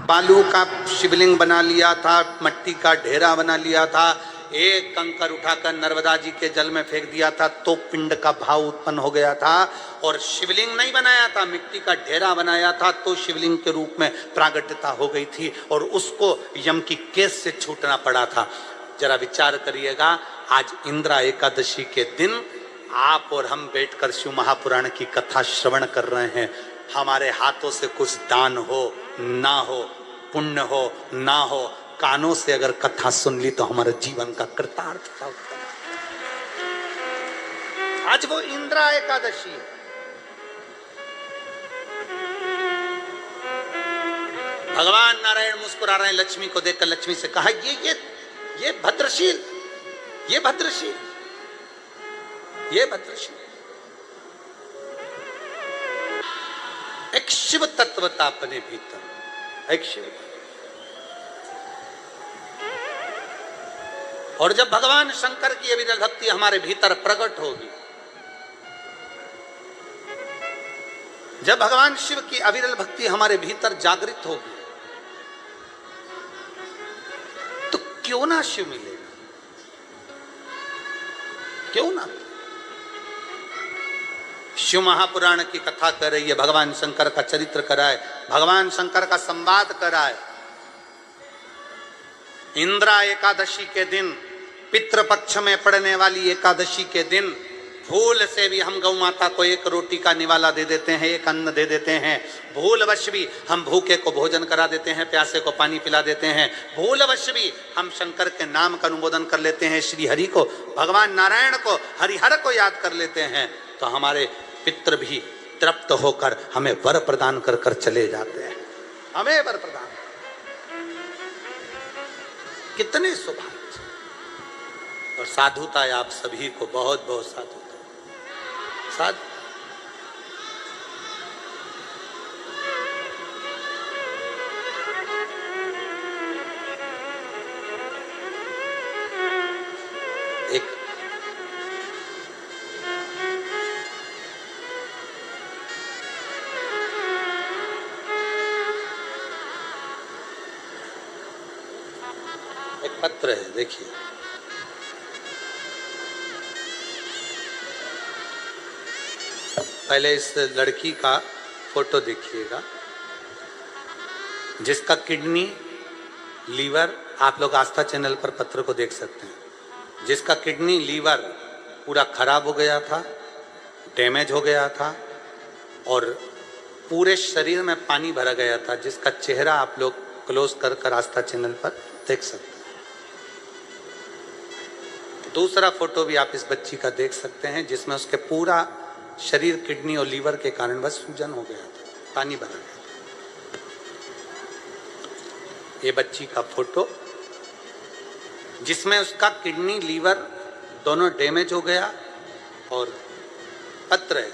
बालू का शिवलिंग बना लिया था, मट्टी का ढेरा बना लिया था, एक कंकर उठाकर नर्मदा जी के जल में फेंक दिया था तो पिंड का भाव उत्पन्न हो गया था। और शिवलिंग नहीं बनाया था, मिट्टी का ढेरा बनाया था तो शिवलिंग के रूप में प्रागट्यता हो गई थी और उसको यम की केस से छूटना पड़ा था। जरा विचार करिएगा, आज इंद्रा एकादशी के दिन आप और हम बैठकर शिव महापुराण की कथा श्रवण कर रहे हैं। हमारे हाथों से कुछ दान हो ना हो, पुण्य हो ना हो, कानों से अगर कथा सुन ली तो हमारे जीवन का कृतार्थता होता है। आज वो इंद्रा एकादशी है। भगवान नारायण मुस्कुरा रहे हैं, लक्ष्मी को देखकर लक्ष्मी से कहा, ये भद्रशील, ये भद्रशील, ये भद्रशील। एक शिव तत्वता अपने भीतर, एक शिव। और जब भगवान शंकर की अविरल भक्ति हमारे भीतर प्रकट होगी, जब भगवान शिव की अविरल भक्ति हमारे भीतर जागृत होगी, तो क्यों ना शिव मिलेगा, क्यों ना। शिव महापुराण की कथा कर रही है, भगवान शंकर का चरित्र कराए, भगवान शंकर का संवाद कराए। इंद्रा एकादशी के दिन, पितृपक्ष में पड़ने वाली एकादशी के दिन, भूल से भी हम गौ माता को एक रोटी का निवाला दे देते हैं, एक अन्न दे देते हैं। भूलवश भी हम भूखे को भोजन करा देते हैं, प्यासे को पानी पिला देते हैं। भूलवश भी हम शंकर के नाम का अनुमोदन कर लेते हैं, श्री हरि को, भगवान नारायण को, हरिहर को याद कर लेते हैं, तो हमारे पितृ भी तृप्त होकर हमें वर प्रदान कर कर चले जाते हैं, हमें वर प्रदान। कितने सौभाग्य। और साधुता है आप सभी को, बहुत बहुत साधुता। साधु एक पत्र है, देखिए। पहले इस लड़की का फोटो देखिएगा, जिसका किडनी, लीवर, आप लोग आस्था चैनल पर पत्र को देख सकते हैं, जिसका किडनी, लीवर पूरा खराब हो गया था, डैमेज हो गया था और पूरे शरीर में पानी भरा गया था, जिसका चेहरा आप लोग क्लोज कर कर आस्था चैनल पर देख सकते हैं। दूसरा फोटो भी आप इस बच्ची का देख सकते हैं, जिसमें उसके पूरा शरीर किडनी और लीवर के कारण बस सूजन हो गया था, पानी भरा गया था। ये बच्ची का फोटो, जिसमें उसका किडनी, लीवर दोनों डैमेज हो गया और पत्र है।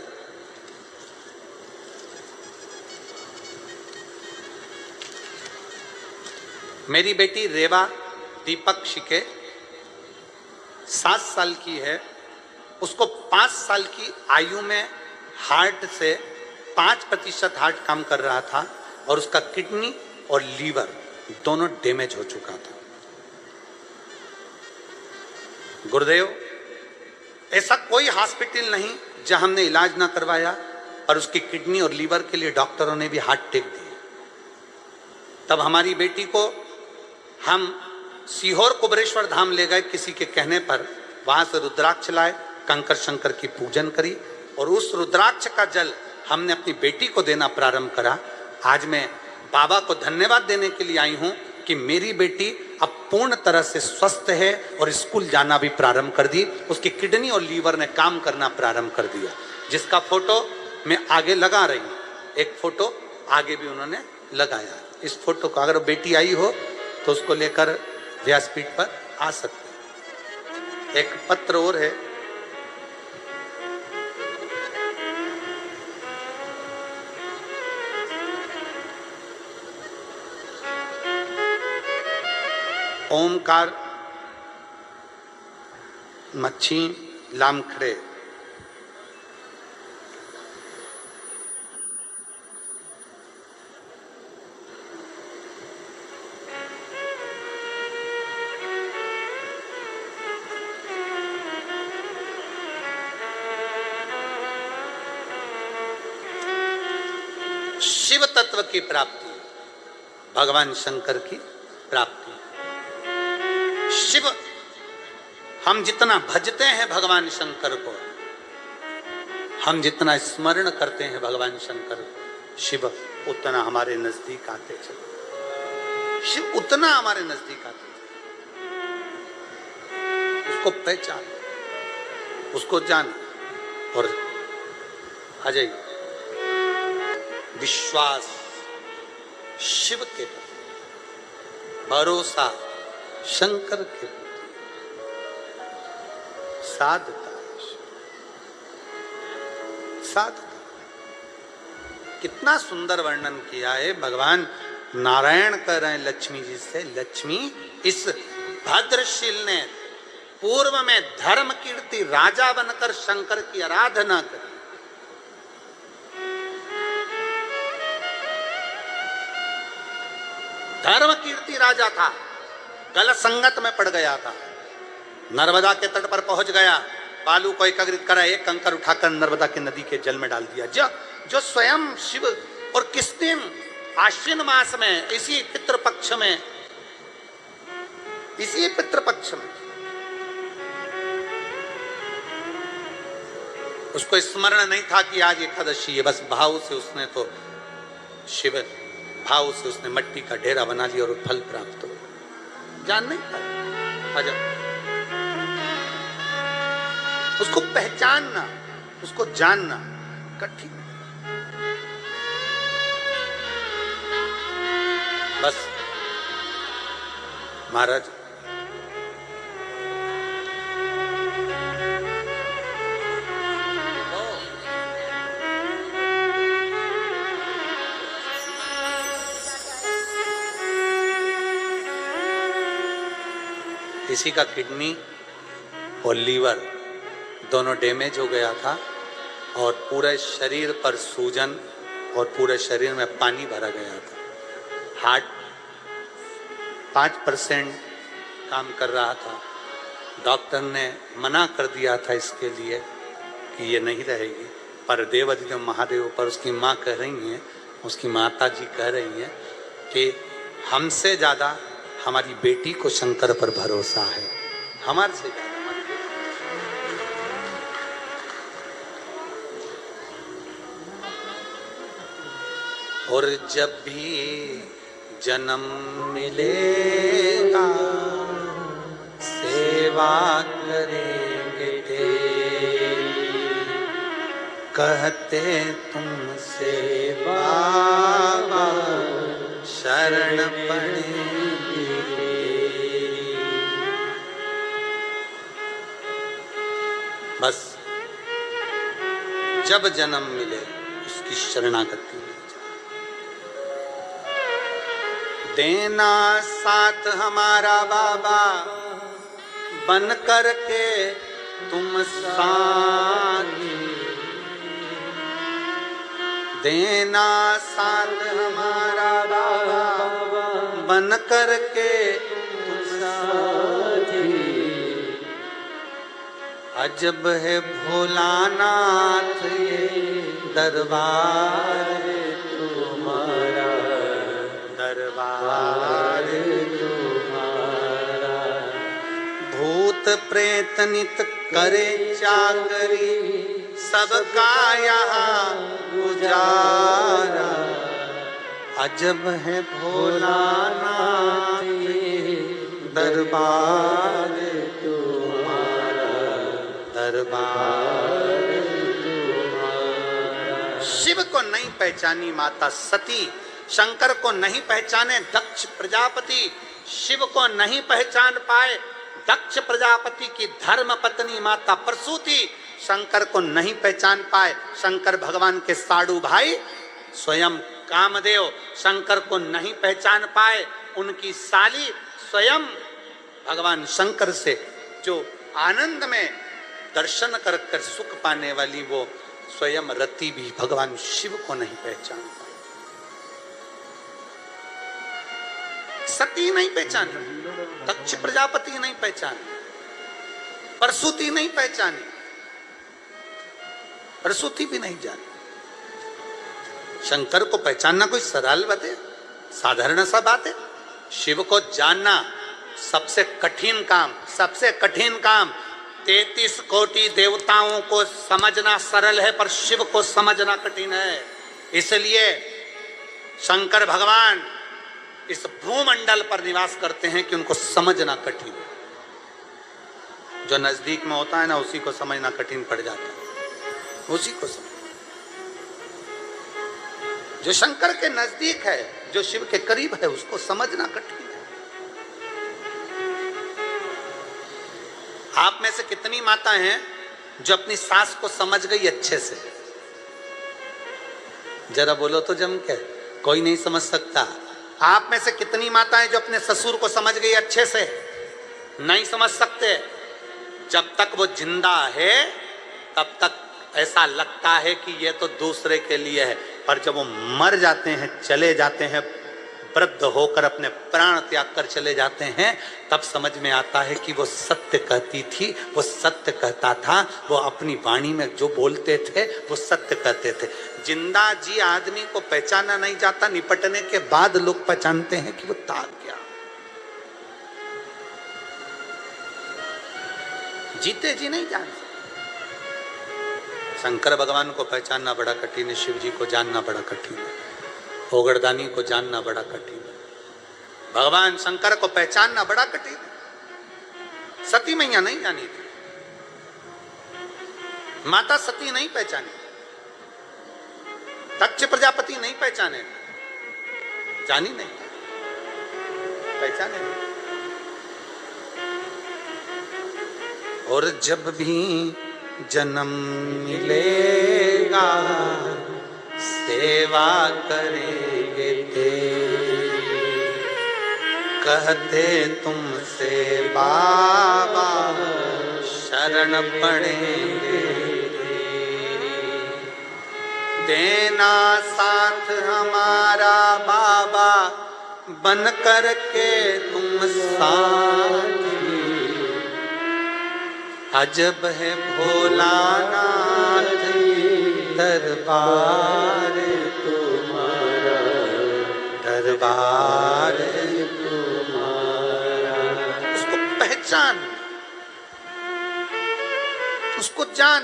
मेरी बेटी रेवा दीपक शिके 7 साल की है। उसको 5 साल की आयु में हार्ट से 5% हार्ट काम कर रहा था और उसका किडनी और लीवर दोनों डैमेज हो चुका था। गुरुदेव, ऐसा कोई हॉस्पिटल नहीं जहां हमने इलाज ना करवाया और उसकी किडनी और लीवर के लिए डॉक्टरों ने भी हाथ टेक दिए। तब हमारी बेटी को हम सीहोर कुबरेश्वर धाम ले गए किसी के कहने पर, वहां से रुद्राक्ष लाए, कंकर शंकर की पूजन करी और उस रुद्राक्ष का जल हमने अपनी बेटी को देना प्रारंभ करा। आज मैं बाबा को धन्यवाद देने के लिए आई हूं कि मेरी बेटी अब पूर्ण तरह से स्वस्थ है और स्कूल जाना भी प्रारंभ कर दी। उसकी किडनी और लीवर ने काम करना प्रारंभ कर दिया, जिसका फोटो मैं आगे लगा रही हूँ। एक फोटो आगे भी उन्होंने लगाया। इस फोटो को अगर बेटी आई हो तो उसको लेकर व्यासपीठ पर आ सकते। एक पत्र और है, ओमकार मच्छी लामखड़े। शिव तत्व की प्राप्ति, भगवान शंकर की प्राप्ति। शिव, हम जितना भजते हैं भगवान शंकर को, हम जितना स्मरण करते हैं भगवान शंकर को, शिव उतना हमारे नजदीक आते चले, शिव उतना हमारे नजदीक आते चले। उसको पहचान, उसको जान और आ जाइए। विश्वास शिव के प्रति, भरोसा शंकर के प्रति, साधता साधता। कितना सुंदर वर्णन किया है भगवान नारायण कह रहे हैं लक्ष्मी जी से, लक्ष्मी इस भद्रशील ने पूर्व में धर्म कीर्ति राजा बनकर शंकर की आराधना करी। धर्म कीर्ति राजा था, गलत संगत में पड़ गया था, नर्मदा के तट पर पहुंच गया, बालू को एकत्रित करा, एक कंकर उठाकर नर्मदा के नदी के जल में डाल दिया। जो स्वयं शिव, और किस दिन, आश्विन मास में, इसी पितृपक्ष में, इसी पितृपक्ष में उसको स्मरण नहीं था कि आज एकादशी है, बस भाव से उसने तो शिव, भाव से उसने मट्टी का ढेरा बना लिया और फल प्राप्त हो। जान नहीं पाया, आजा उसको पहचानना, उसको जानना कठिन। बस महाराज किसी का किडनी और लीवर दोनों डैमेज हो गया था और पूरे शरीर पर सूजन और पूरे शरीर में पानी भरा गया था। हार्ट 5% काम कर रहा था। डॉक्टर ने मना कर दिया था इसके लिए कि ये नहीं रहेगी, पर देवाधिदेव महादेव पर उसकी माँ कह रही हैं, उसकी माता जी कह रही हैं कि हमसे ज़्यादा हमारी बेटी को शंकर पर भरोसा है, हमारे से ज़्यादा हमारी बेटी। और जब भी जन्म मिलेगा सेवा करेंगे तेरी, कहते तुमसे बाबा शरण पड़ेंगे। बस जब जन्म मिले उसकी शरणागति में देना साथ हमारा बाबा, बन कर के तुम साथी, देना साथ हमारा बाबा, बन कर के तुम साथी। अजब है भोलानाथ ये दरबार तुम्हारा, दरबार तुम्हारा। भूत प्रेत नित करे चाकरी, सबका यहाँ गुजारा। अजब है भोलानाथ ये दरबार तुम्हारा, दरबार तुम्हारा। शिव को नहीं पहचानी माता सती, शंकर को नहीं पहचाने दक्ष प्रजापति, शिव को नहीं पहचान पाए दक्ष प्रजापति की धर्म पत्नी माता प्रसूति, शंकर को नहीं पहचान पाए शंकर भगवान के साडू भाई स्वयं कामदेव, शंकर को नहीं पहचान पाए उनकी साली स्वयं भगवान शंकर से जो आनंद में दर्शन कर कर सुख पाने वाली वो स्वयं रति भी भगवान शिव को नहीं पहचान पाई। सती नहीं पहचानी, दक्ष प्रजापति नहीं पहचानी, प्रसूति नहीं पहचानी, प्रसूति भी नहीं जानी। शंकर को पहचानना कोई सरल बात है, साधारण सा बात है। शिव को जानना सबसे कठिन काम, सबसे कठिन काम। 33 कोटि देवताओं को समझना सरल है, पर शिव को समझना कठिन है। इसलिए शंकर भगवान इस भूमंडल पर निवास करते हैं कि उनको समझना कठिन है। जो नजदीक में होता है ना, उसी को समझना कठिन पड़ जाता है, उसी को समझ। जो शंकर के नजदीक है, जो शिव के करीब है, उसको समझना कठिन है। आप में से कितनी माता हैं जो अपनी सास को समझ गई अच्छे से? जरा बोलो तो जम के, कोई नहीं समझ सकता। आप में से कितनी माताएं जो अपने ससुर को समझ गई अच्छे से? नहीं समझ सकते। जब तक वो जिंदा है तब तक ऐसा लगता है कि ये तो दूसरे के लिए है, पर जब वो मर जाते हैं, चले जाते हैं, वृद्ध होकर अपने प्राण त्याग कर चले जाते हैं, तब समझ में आता है कि वो सत्य कहती थी, वो सत्य कहता था, वो अपनी वाणी में जो बोलते थे वो सत्य कहते थे। जिंदा जी आदमी को पहचाना नहीं जाता, निपटने के बाद लोग पहचानते हैं कि वो था क्या। जीते जी नहीं जानते। शंकर भगवान को पहचानना बड़ा कठिन है, शिव जी को जानना बड़ा कठिन है, ओगरदानी को जानना बड़ा कठिन है, भगवान शंकर को पहचानना बड़ा कठिन है। सती मैया नहीं जानी थी, माता सती नहीं पहचानी, दक्ष प्रजापति नहीं पहचाने, जानी नहीं, पहचाने नहीं। और जब भी जन्म मिलेगा सेवा करेंगे तेरी, कहते तुमसे बाबा शरण पड़ेंगे तेरी। देना साथ हमारा बाबा बन कर के तुम साथी, अजब है भोलानाथ दरबार तुम्हारा, दरबार तुम्हारा। उसको पहचान, उसको जान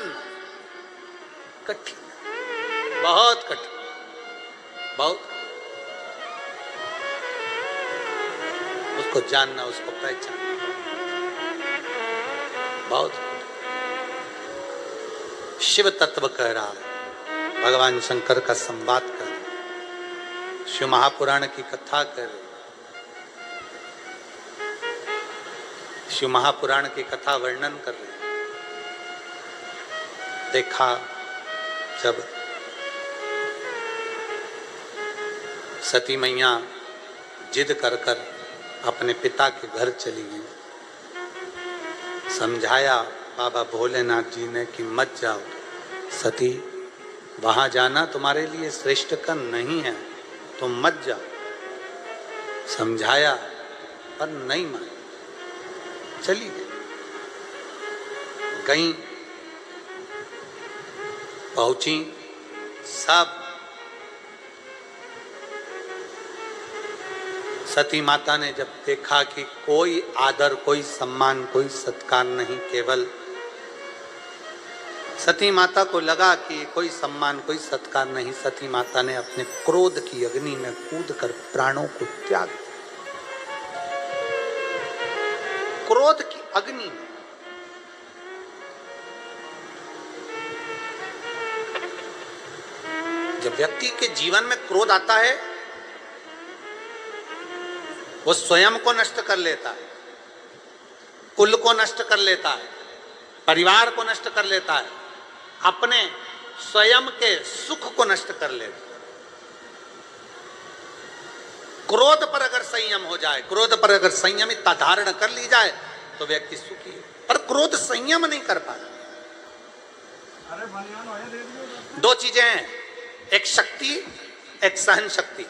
कठिन, बहुत कठिन, बहुत। उसको जानना, उसको पहचानना बहुत। शिव तत्व कह रहा है, भगवान शंकर का संवाद कर रहे, शिव महापुराण की कथा कर रहे, शिव महापुराण की कथा वर्णन कर रहे। देखा जब सती मैया जिद कर कर अपने पिता के घर चली गई, समझाया बाबा भोलेनाथ जी ने कि मत जाओ सती, वहां जाना तुम्हारे लिए श्रेष्ठ का नहीं है, तुम मत जाओ। समझाया पर नहीं मानी, चली गई, पहुंची, सब सती माता ने जब देखा कि कोई आदर, कोई सम्मान, कोई सत्कार नहीं, केवल सती माता को लगा कि कोई सम्मान, कोई सत्कार नहीं, सती माता ने अपने क्रोध की अग्नि में कूदकर प्राणों को त्याग दिया। क्रोध की अग्नि में। जब व्यक्ति के जीवन में क्रोध आता है, वो स्वयं को नष्ट कर लेता है, कुल को नष्ट कर लेता है, परिवार को नष्ट कर लेता है, अपने स्वयं के सुख को नष्ट कर लेता है। क्रोध पर अगर संयम हो जाए, क्रोध पर अगर संयमितता धारण कर ली जाए तो व्यक्ति सुखी है, पर क्रोध संयम नहीं कर पाता। दो चीजें हैं, एक शक्ति, एक सहन शक्ति।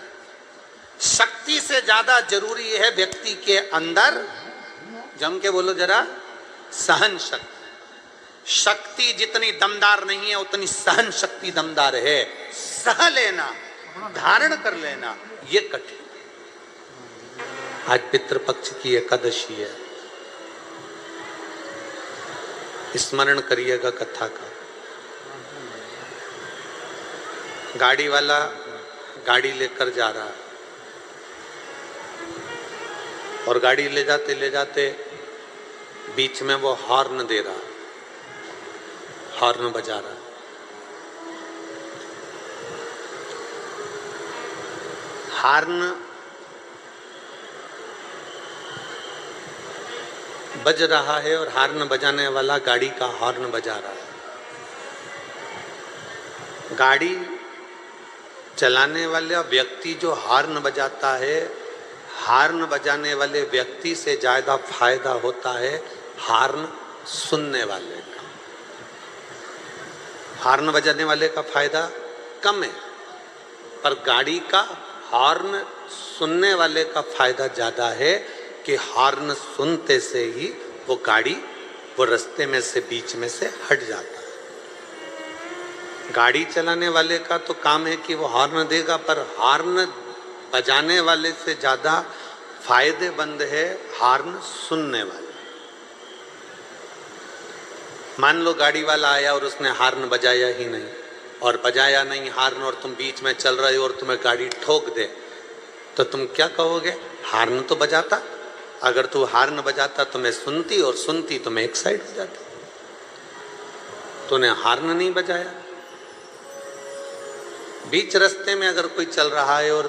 शक्ति से ज्यादा जरूरी है व्यक्ति के अंदर, जम के बोलो जरा, सहन शक्ति। शक्ति जितनी दमदार नहीं है उतनी सहन शक्ति दमदार है। सह लेना, धारण कर लेना ये कठिन। आज पितृपक्ष की एकादशी है, स्मरण करिएगा कथा का। गाड़ी वाला गाड़ी लेकर जा रहा है और गाड़ी ले जाते बीच में वो हॉर्न दे रहा, हॉर्न बजा रहा। हॉर्न बज रहा है और हॉर्न बजाने वाला गाड़ी का हॉर्न बजा रहा है। गाड़ी चलाने वाला व्यक्ति जो हॉर्न बजाता है, हॉर्न बजाने वाले व्यक्ति से ज्यादा फायदा होता है हॉर्न सुनने वाले का। हॉर्न बजाने वाले का फायदा कम है, पर गाड़ी का हॉर्न सुनने वाले का फायदा ज्यादा है कि हॉर्न सुनते से ही वो गाड़ी वो रास्ते में से बीच में से हट जाता है। गाड़ी चलाने वाले का तो काम है कि वो हॉर्न देगा, पर हॉर्न बजाने वाले से ज्यादा फायदेमंद है हॉर्न सुनने वाले। मान लो गाड़ी वाला आया और उसने हॉर्न बजाया ही नहीं, और बजाया नहीं हॉर्न, और तुम बीच में चल रहे हो और तुम्हें गाड़ी ठोक दे, तो तुम क्या कहोगे? हॉर्न तो बजाता, अगर तू हॉर्न बजाता तो मैं सुनती, और सुनती तो मैं एक साइड हो जाती। तूने हॉर्न नहीं बजाया। बीच रास्ते में अगर कोई चल रहा है और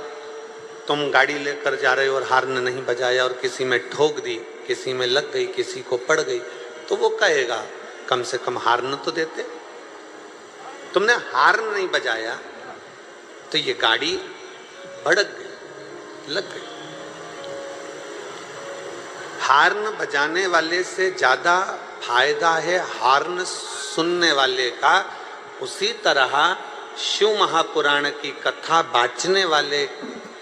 तुम गाड़ी लेकर जा रहे हो और हॉर्न नहीं बजाया और किसी में ठोक दी, किसी में लग गई, किसी को पड़ गई, तो वो कहेगा कम से कम हॉर्न तो देते। तुमने हॉर्न नहीं बजाया तो ये गाड़ी भड़क गई, लग गई। हॉर्न बजाने वाले से ज्यादा फायदा है हॉर्न सुनने वाले का। उसी तरह शिव महापुराण की कथा बांचने वाले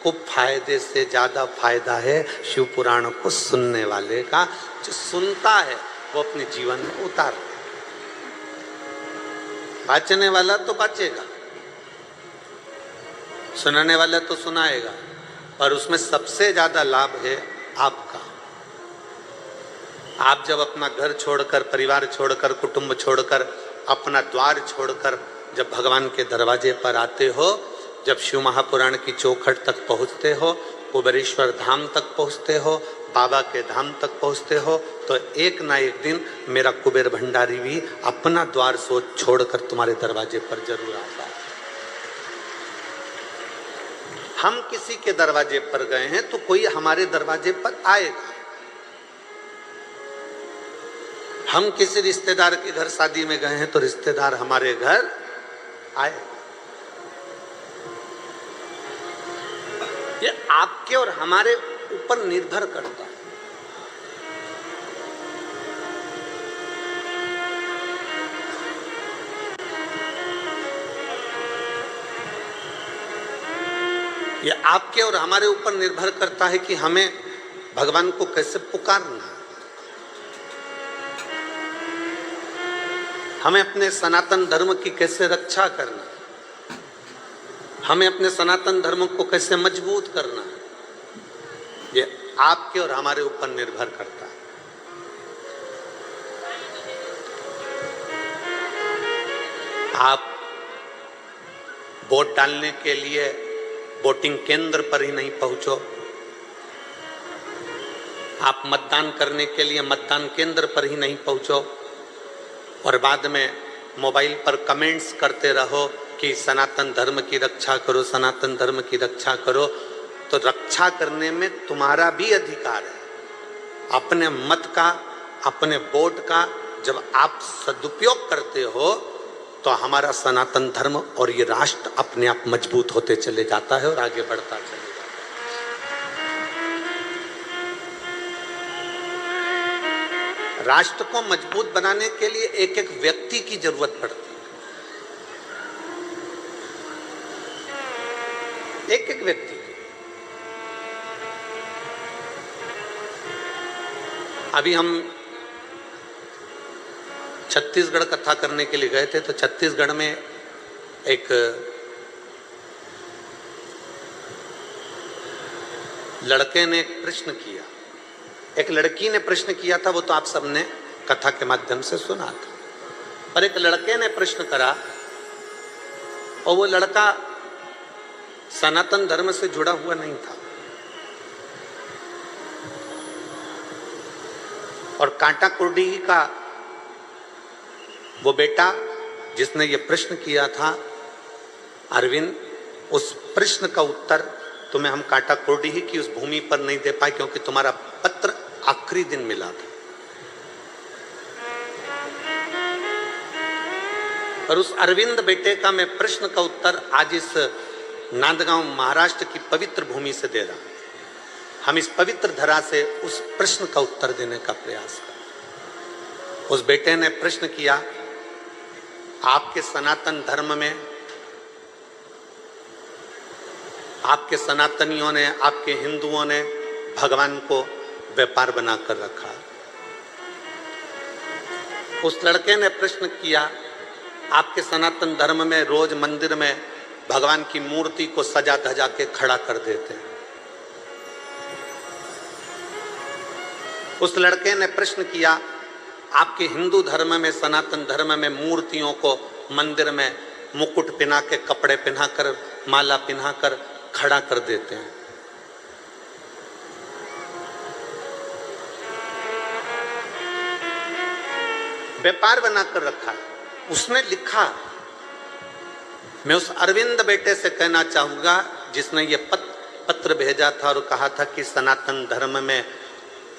को फायदे से ज्यादा फायदा है शिव पुराण को सुनने वाले का। जो सुनता है वो अपने जीवन में उतार, बांचने वाला तो बांचेगा, सुनाने वाला तो सुनाएगा, पर उसमें सबसे ज्यादा लाभ है आपका। आप जब अपना घर छोड़कर, परिवार छोड़कर, कुटुंब छोड़कर, अपना द्वार छोड़कर जब भगवान के दरवाजे पर आते हो, जब शिव महापुराण की चौखट तक पहुंचते हो, कुबेरेश्वर धाम तक पहुंचते हो, बाबा के धाम तक पहुंचते हो, तो एक ना एक दिन मेरा कुबेर भंडारी भी अपना द्वार सोच छोड़कर तुम्हारे दरवाजे पर जरूर आता है। हम किसी के दरवाजे पर गए हैं तो कोई हमारे दरवाजे पर आएगा। हम किसी रिश्तेदार के घर शादी में गए हैं तो रिश्तेदार हमारे घर आए। ये आपके और हमारे ऊपर निर्भर करता है। ये आपके और हमारे ऊपर निर्भर करता है कि हमें भगवान को कैसे पुकारना है, हमें अपने सनातन धर्म की कैसे रक्षा करना है, हमें अपने सनातन धर्म को कैसे मजबूत करना है। ये आपके और हमारे ऊपर निर्भर करता है। आप वोट डालने के लिए वोटिंग केंद्र पर ही नहीं पहुंचो, आप मतदान करने के लिए मतदान केंद्र पर ही नहीं पहुंचो, और बाद में मोबाइल पर कमेंट्स करते रहो कि सनातन धर्म की रक्षा करो, सनातन धर्म की रक्षा करो। तो रक्षा करने में तुम्हारा भी अधिकार है। अपने मत का, अपने वोट का जब आप सदुपयोग करते हो तो हमारा सनातन धर्म और ये राष्ट्र अपने आप मजबूत होते चले जाता है और आगे बढ़ता चले जाता है। राष्ट्र को मजबूत बनाने के लिए एक एक व्यक्ति की जरूरत पड़ती है, एक एक व्यक्ति। अभी हम छत्तीसगढ़ कथा करने के लिए गए थे, तो छत्तीसगढ़ में एक लड़के ने एक प्रश्न किया, एक लड़की ने प्रश्न किया था, वो तो आप सबने कथा के माध्यम से सुना था। पर एक लड़के ने प्रश्न करा और वो लड़का सनातन धर्म से जुड़ा हुआ नहीं था। और कांटा कुर्डी का वो बेटा जिसने ये प्रश्न किया था, अरविंद, उस प्रश्न का उत्तर तुम्हें हम कांटा कुर्डी की उस भूमि पर नहीं दे पाए, क्योंकि तुम्हारा पत्र आखिरी दिन मिला था। और उस अरविंद बेटे का मैं प्रश्न का उत्तर आज इस नांदगांव महाराष्ट्र की पवित्र भूमि से दे रहा हूं। हम इस पवित्र धरा से उस प्रश्न का उत्तर देने का प्रयास करें। उस बेटे ने प्रश्न किया, आपके सनातन धर्म में, आपके सनातनियों ने, आपके हिंदुओं ने भगवान को व्यापार बनाकर रखा। उस लड़के ने प्रश्न किया, आपके सनातन धर्म में रोज मंदिर में भगवान की मूर्ति को सजा धजा के खड़ा कर देते हैं। उस लड़के ने प्रश्न किया, आपके हिंदू धर्म में, सनातन धर्म में मूर्तियों को मंदिर में मुकुट पहना के, कपड़े पहनाकर, माला पहनाकर खड़ा कर देते हैं। व्यापार बनाकर रखा है। उसने लिखा, मैं उस अरविंद बेटे से कहना चाहूंगा जिसने ये पत्र भेजा था और कहा था कि सनातन धर्म में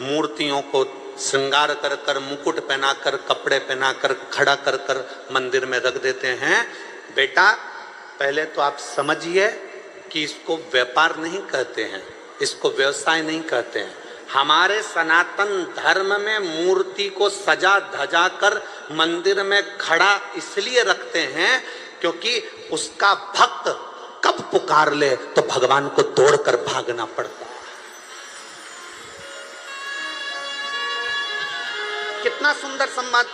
मूर्तियों को श्रृंगार कर कर, मुकुट पहनाकर, कपड़े पहनाकर, खड़ा कर कर मंदिर में रख देते हैं। बेटा, पहले तो आप समझिए कि इसको व्यापार नहीं कहते हैं, इसको व्यवसाय नहीं कहते हैं। हमारे सनातन धर्म में मूर्ति को सजा धजा कर मंदिर में खड़ा इसलिए रखते हैं क्योंकि उसका भक्त कब पुकार ले तो भगवान को तोड़कर भागना पड़ता है। कितना सुंदर संवाद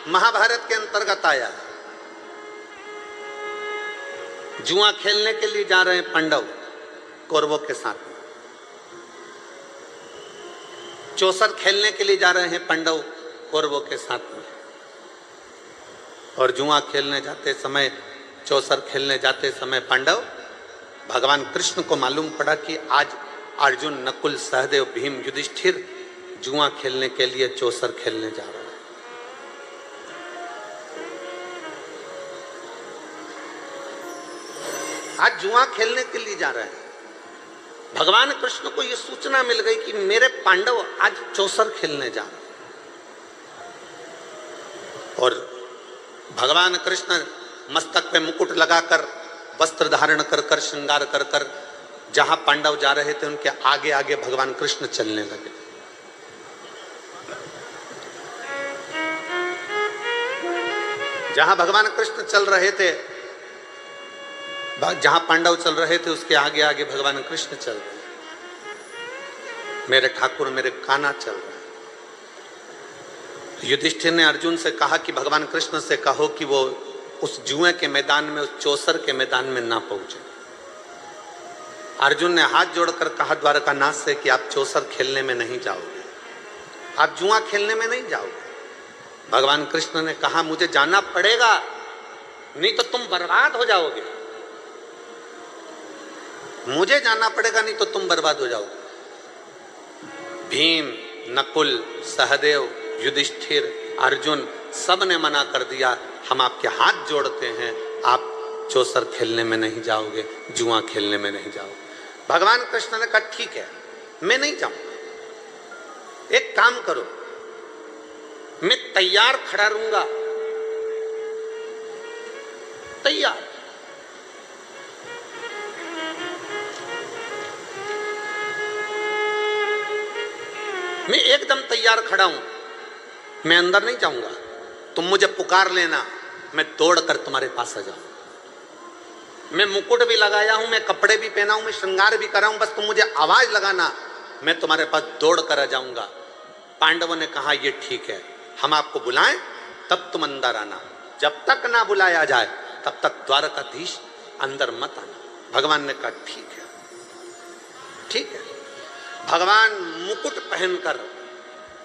महाभारत के अंतर्गत आया। जुआ खेलने के लिए जा रहे हैं पांडव कौरवों के साथ, चौसर खेलने के लिए जा रहे हैं पांडव कौरवों के साथ में। और जुआ खेलने जाते समय, चौसर खेलने जाते समय पांडव, भगवान कृष्ण को मालूम पड़ा कि आज अर्जुन, नकुल, सहदेव, भीम, युधिष्ठिर जुआ खेलने के लिए चौसर खेलने जा रहे हैं। आज जुआ खेलने के लिए जा रहे हैं। भगवान कृष्ण को यह सूचना मिल गई कि मेरे पांडव आज चौसर खेलने जा रहे हैं। और भगवान कृष्ण मस्तक पे मुकुट लगाकर, वस्त्र धारण कर कर, श्रृंगार कर कर जहां पांडव जा रहे थे उनके आगे आगे भगवान कृष्ण चलने लगे। जहां भगवान कृष्ण चल रहे थे, जहां पांडव चल रहे थे उसके आगे आगे भगवान कृष्ण चल रहे। मेरे ठाकुर, मेरे कान्हा चल रहे। युधिष्ठिर ने अर्जुन से कहा कि भगवान कृष्ण से कहो कि वो उस जुए के मैदान में, उस चौसर के मैदान में ना पहुंचे। अर्जुन ने हाथ जोड़कर कहा द्वारकानाथ से कि आप चौसर खेलने में नहीं जाओगे, आप जुआ खेलने में नहीं जाओगे। भगवान कृष्ण ने कहा मुझे जाना पड़ेगा, नहीं तो तुम बर्बाद हो जाओगे। मुझे जाना पड़ेगा, नहीं तो तुम बर्बाद हो जाओगे। भीम, नकुल, सहदेव, युधिष्ठिर, अर्जुन सब ने मना कर दिया, हम आपके हाथ जोड़ते हैं, आप चौसर खेलने में नहीं जाओगे, जुआ खेलने में नहीं जाओगे। भगवान कृष्ण ने कहा ठीक है, मैं नहीं जाऊंगा। एक काम करो, मैं तैयार खड़ा रहूंगा, तैयार। मैं एकदम तैयार खड़ा हूं, मैं अंदर नहीं जाऊंगा। तुम मुझे पुकार लेना, मैं दौड़कर तुम्हारे पास आ जाऊं। मैं मुकुट भी लगाया हूं, मैं कपड़े भी पहना हूं, मैं श्रृंगार भी करा हूं, बस तुम मुझे आवाज लगाना, मैं तुम्हारे पास दौड़ कर आ जाऊंगा। पांडवों ने कहा ये ठीक है, हम आपको बुलाएं तब तुम अंदर आना, जब तक ना बुलाया जाए तब तक द्वारकाधीश अंदर मत आना। भगवान ने कहा ठीक है, ठीक है। भगवान मुकुट पहनकर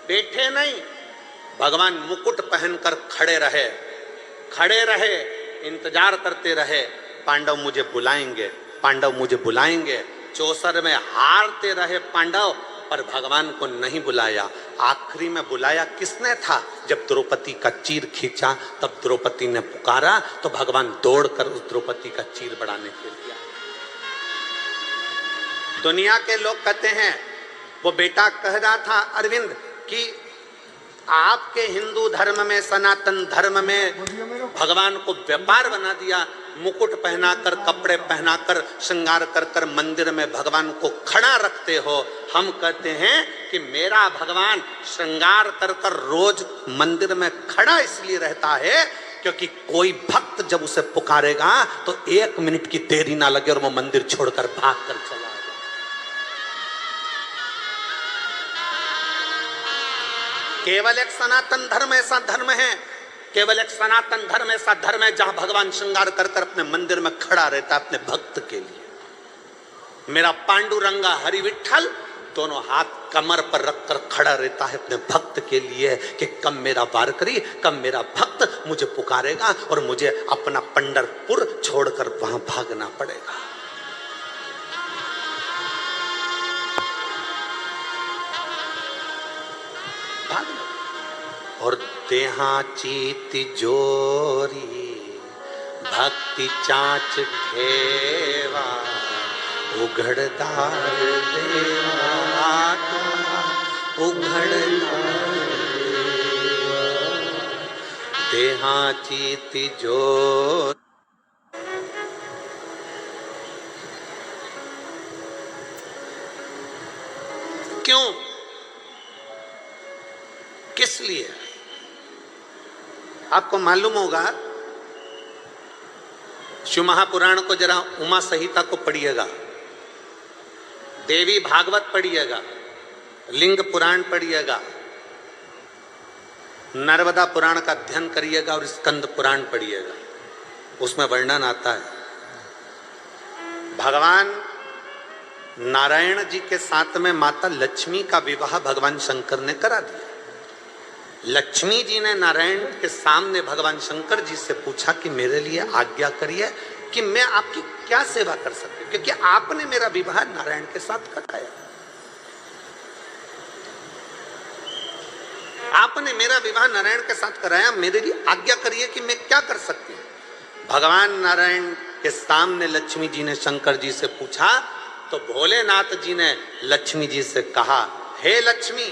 बैठे नहीं, भगवान मुकुट पहनकर खड़े रहे, इंतजार करते रहे, पांडव मुझे बुलाएंगे, पांडव मुझे बुलाएंगे। चौसर में हारते रहे पांडव, पर भगवान को नहीं बुलाया। आखिरी में बुलाया किसने था? जब द्रौपदी का चीर खींचा तब द्रौपदी ने पुकारा तो भगवान दौड़कर उस द्रौपदी का चीर बढ़ाने के लिए। दुनिया के लोग कहते हैं, वो बेटा कह रहा था अरविंद कि आपके हिंदू धर्म में, सनातन धर्म में भगवान को व्यापार बना दिया, मुकुट पहनाकर, कपड़े पहनाकर, श्रृंगार कर कर मंदिर में भगवान को खड़ा रखते हो। हम कहते हैं कि मेरा भगवान श्रृंगार कर कर रोज मंदिर में खड़ा इसलिए रहता है क्योंकि कोई भक्त जब उसे पुकारेगा तो 1 मिनट की देरी ना लगे और वो मंदिर छोड़कर भाग कर चला जाए। केवल एक सनातन धर्म ऐसा धर्म है, केवल एक सनातन धर्म ऐसा धर्म है जहां भगवान श्रृंगार कर कर अपने मंदिर में खड़ा रहता है अपने भक्त के लिए। मेरा पांडुरंगा हरि विठल दोनों हाथ कमर पर रखकर खड़ा रहता है अपने भक्त के लिए कि कब मेरा वारकरी, कब मेरा भक्त मुझे पुकारेगा और मुझे अपना पंढरपुर छोड़कर वहां भागना पड़ेगा। और देहाची तिजोरी भक्ति चाच ठेवा, उघड़दार देवा उघड़दार देहाची तिजोरी। क्यों, किस लिए? आपको मालूम होगा, शिव महापुराण को जरा उमा संहिता को पढ़िएगा, देवी भागवत पढ़िएगा, लिंग पुराण पढ़िएगा, नर्मदा पुराण का अध्ययन करिएगा और स्कंद पुराण पढ़िएगा। उसमें वर्णन आता है भगवान नारायण जी के साथ में माता लक्ष्मी का विवाह भगवान शंकर ने करा दिया। लक्ष्मी जी ने नारायण के सामने भगवान शंकर जी से पूछा कि मेरे लिए आज्ञा करिए कि मैं आपकी क्या सेवा कर सकती हूं, क्योंकि आपने मेरा विवाह नारायण के साथ कराया, आपने मेरा विवाह नारायण के साथ कराया, मेरे लिए आज्ञा करिए कि मैं क्या कर सकती हूं। भगवान नारायण के सामने लक्ष्मी जी ने शंकर जी से पूछा तो भोलेनाथ जी ने लक्ष्मी जी से कहा, हे लक्ष्मी,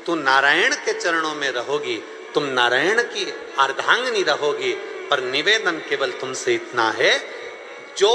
तू नारायण के चरणों में रहोगी, तुम नारायण की अर्धांगिनी रहोगी, पर निवेदन केवल तुमसे इतना है, जो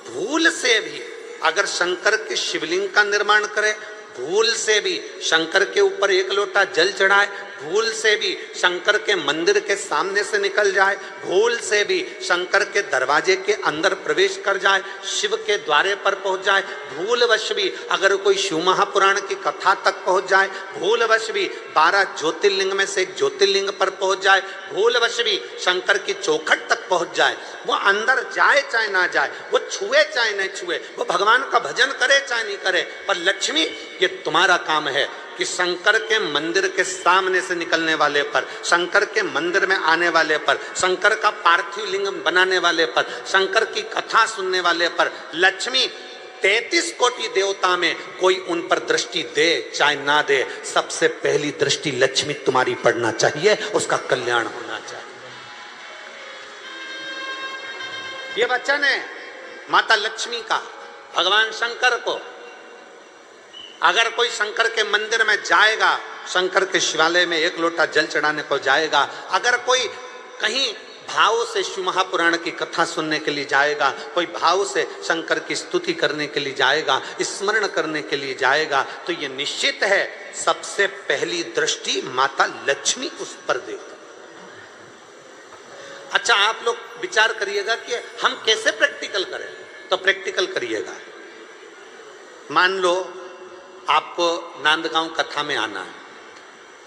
भूल से भी अगर शंकर के शिवलिंग का निर्माण करे, भूल से भी शंकर के ऊपर 1 लोटा जल चढ़ाए, भूल से भी शंकर के मंदिर के सामने से निकल जाए, भूल से भी शंकर के दरवाजे के अंदर प्रवेश कर जाए, शिव के द्वारे पर पहुंच जाए, भूलवश भी अगर कोई शिव महापुराण की कथा तक पहुंच जाए, भूलवश भी 12 ज्योतिर्लिंग में से एक ज्योतिर्लिंग पर पहुंच जाए, भूलवश भी शंकर की चौखट तक पहुंच जाए, वो अंदर जाए चाहे ना जाए, वो छुए चाहे नहीं छुए, वो भगवान का भजन करे चाहे नहीं करे, पर लक्ष्मी ये तुम्हारा काम है कि शंकर के मंदिर के सामने से निकलने वाले पर, शंकर के मंदिर में आने वाले पर, शंकर का पार्थिव लिंग बनाने वाले पर, शंकर की कथा सुनने वाले पर लक्ष्मी 33 कोटि देवता में कोई उन पर दृष्टि दे चाहे ना दे, सबसे पहली दृष्टि लक्ष्मी तुम्हारी पड़ना चाहिए, उसका कल्याण होना चाहिए। ये वचन है माता लक्ष्मी का भगवान शंकर को। अगर कोई शंकर के मंदिर में जाएगा, शंकर के शिवालय में 1 लोटा जल चढ़ाने को जाएगा, अगर कोई कहीं भाव से शिव महापुराण की कथा सुनने के लिए जाएगा, कोई भाव से शंकर की स्तुति करने के लिए जाएगा, स्मरण करने के लिए जाएगा, तो ये निश्चित है सबसे पहली दृष्टि माता लक्ष्मी उस पर देगी। अच्छा, आप लोग विचार करिएगा कि हम कैसे प्रैक्टिकल करें, तो प्रैक्टिकल करिएगा। मान लो आपको नांदगांव कथा में आना है,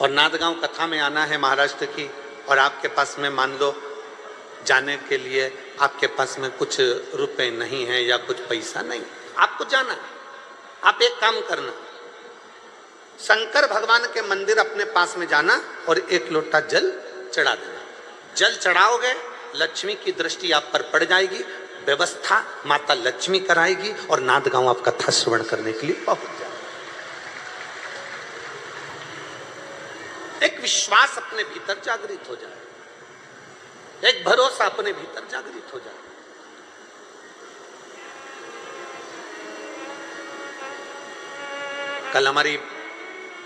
और नांदगांव कथा में आना है महाराष्ट्र की, और आपके पास में मान लो जाने के लिए आपके पास में कुछ रुपए नहीं है या कुछ पैसा नहीं, आपको जाना है, आप एक काम करना, शंकर भगवान के मंदिर अपने पास में जाना और एक लोटा जल चढ़ा देना। जल चढ़ाओगे, लक्ष्मी की दृष्टि आप पर पड़ जाएगी, व्यवस्था माता लक्ष्मी कराएगी और नांदगांव आप कथा श्रवण करने के लिए पहुंच जाए। एक विश्वास अपने भीतर जागृत हो जाए, एक भरोसा अपने भीतर जागृत हो जाए। कल हमारी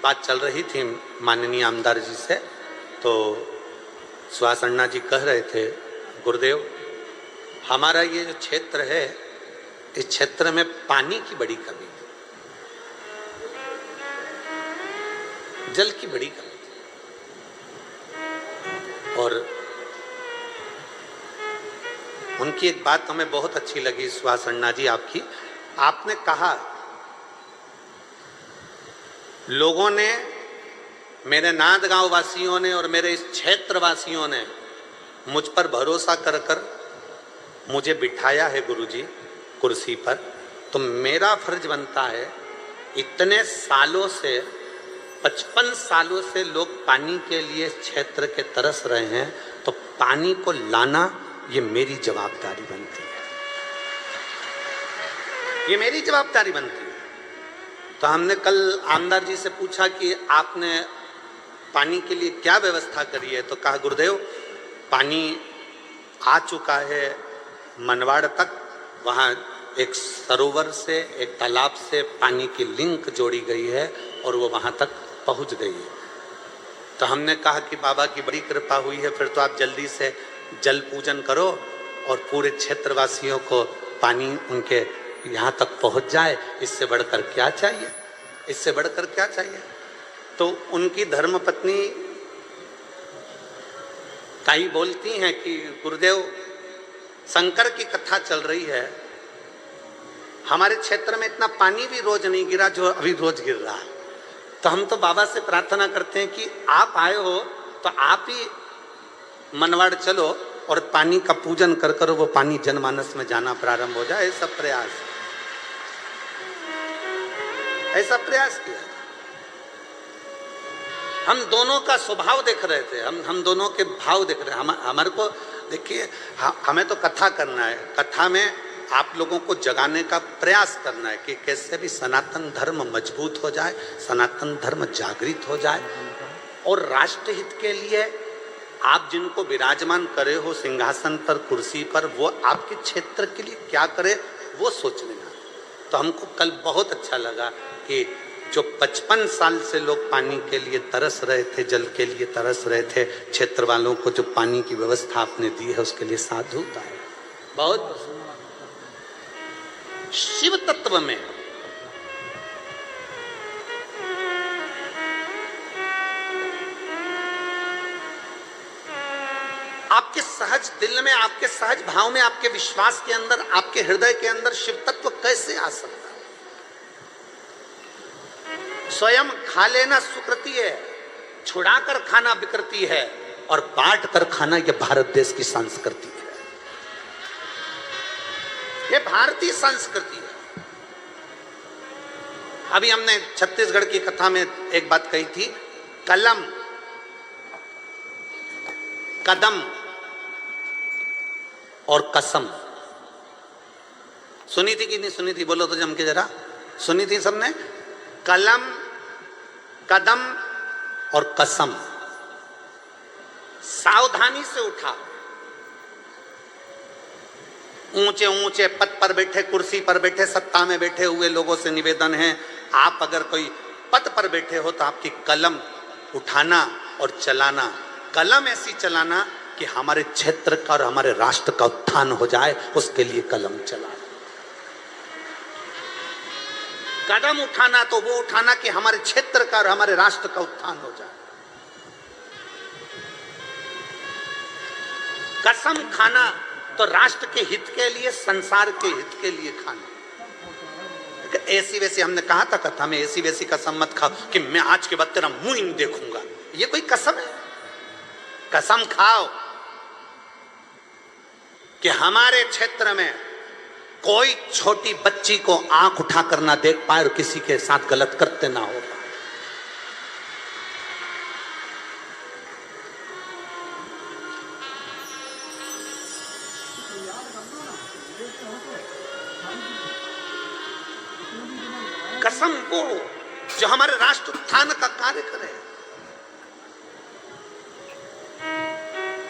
बात चल रही थी माननीय आमदार जी से, तो सुहास अन्ना जी कह रहे थे, गुरुदेव हमारा ये जो क्षेत्र है, इस क्षेत्र में पानी की बड़ी कमी है, जल की बड़ी कमी है। और उनकी एक बात हमें बहुत अच्छी लगी सुहास अन्ना जी आपकी, आपने कहा लोगों ने, मेरे नांदगांव वासियों ने और मेरे इस क्षेत्र वासियों ने मुझ पर भरोसा कर कर मुझे बिठाया है गुरुजी कुर्सी पर, तो मेरा फर्ज बनता है, इतने सालों से 55 सालों से लोग पानी के लिए क्षेत्र के तरस रहे हैं, तो पानी को लाना ये मेरी जवाबदारी बनती है, ये मेरी जवाबदारी बनती है। तो हमने कल आमदार जी से पूछा कि आपने पानी के लिए क्या व्यवस्था करी है, तो कहा गुरुदेव पानी आ चुका है मनवाड़ तक, वहाँ एक सरोवर से, एक तालाब से पानी की लिंक जोड़ी गई है और वो वहाँ तक पहुँच गई है। तो हमने कहा कि बाबा की बड़ी कृपा हुई है, फिर तो आप जल्दी से जल पूजन करो और पूरे क्षेत्रवासियों को पानी उनके यहाँ तक पहुँच जाए, इससे बढ़कर क्या चाहिए, इससे बढ़कर क्या चाहिए। तो उनकी धर्मपत्नी ताई बोलती हैं कि गुरुदेव शंकर की कथा चल रही है, हमारे क्षेत्र में इतना पानी भी रोज नहीं गिरा जो अभी रोज गिर रहा है, तो हम तो बाबा से प्रार्थना करते हैं कि आप आए हो तो आप ही मनवाड़ चलो और पानी का पूजन कर कर वो पानी जनमानस में जाना प्रारंभ हो जाए। ऐसा प्रयास, ऐसा प्रयास किया। हम दोनों का स्वभाव देख रहे थे, हम दोनों के भाव देख रहे हैं। हमारे को देखिए, हमें तो कथा करना है, कथा में आप लोगों को जगाने का प्रयास करना है कि कैसे भी सनातन धर्म मजबूत हो जाए, सनातन धर्म जागृत हो जाए और राष्ट्रहित के लिए आप जिनको विराजमान करे हो सिंहासन पर, कुर्सी पर, वो आपके क्षेत्र के लिए क्या करे वो सोचने का। तो हमको कल बहुत अच्छा लगा कि जो 55 साल से लोग पानी के लिए तरस रहे थे, जल के लिए तरस रहे थे, क्षेत्र वालों को जो पानी की व्यवस्था आपने दी है उसके लिए साधुता है। बहुत शिव तत्व में आपके सहज दिल में, आपके सहज भाव में, आपके विश्वास के अंदर, आपके हृदय के अंदर शिव तत्व कैसे आ सकता है। स्वयं खा लेना सुकृति है, छुड़ाकर खाना विकृति है और बांट कर खाना यह भारत देश की संस्कृति है, ये भारतीय संस्कृति है। अभी हमने छत्तीसगढ़ की कथा में एक बात कही थी, कलम, कदम और कसम। सुनी थी कि नहीं सुनी थी, बोलो तो जम के जरा। सुनी थी सबने? कलम, कदम और कसम। सावधानी से उठा। ऊंचे ऊंचे पद पर बैठे, कुर्सी पर बैठे, सत्ता में बैठे हुए लोगों से निवेदन है, आप अगर कोई पद पर बैठे हो तो आपकी कलम उठाना और चलाना। कलम ऐसी चलाना कि हमारे क्षेत्र का और हमारे राष्ट्र का उत्थान हो जाए, उसके लिए कलम चलाना। कदम उठाना तो वो उठाना कि हमारे क्षेत्र का और हमारे राष्ट्र का उत्थान हो जाए। कसम खाना तो राष्ट्र के हित के लिए, संसार के हित के लिए खाना। ऐसी वैसी, हमने कहा था कथा में, ऐसी वैसी कसम मत खाओ कि मैं आज के बाद तेरा मुंह ही नहीं देखूंगा, ये कोई कसम है? कसम खाओ कि हमारे क्षेत्र में कोई छोटी बच्ची को आंख उठाकर ना देख पाए और किसी के साथ गलत करते ना हो पाए। कसम वो जो हमारे राष्ट्र उत्थान का कार्य करे,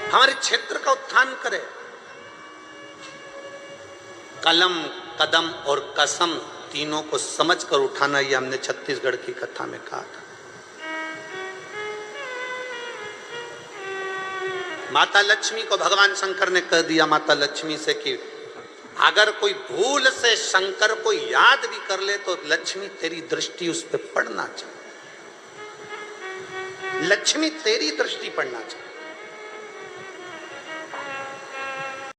हमारे क्षेत्र का उत्थान करे। कलम, कदम और कसम तीनों को समझकर उठाना, ये हमने छत्तीसगढ़ की कथा में कहा था। माता लक्ष्मी को भगवान शंकर ने कह दिया माता लक्ष्मी से कि अगर कोई भूल से शंकर को याद भी कर ले तो लक्ष्मी तेरी दृष्टि उस पर पड़ना चाहिए, लक्ष्मी तेरी दृष्टि पड़ना चाहिए।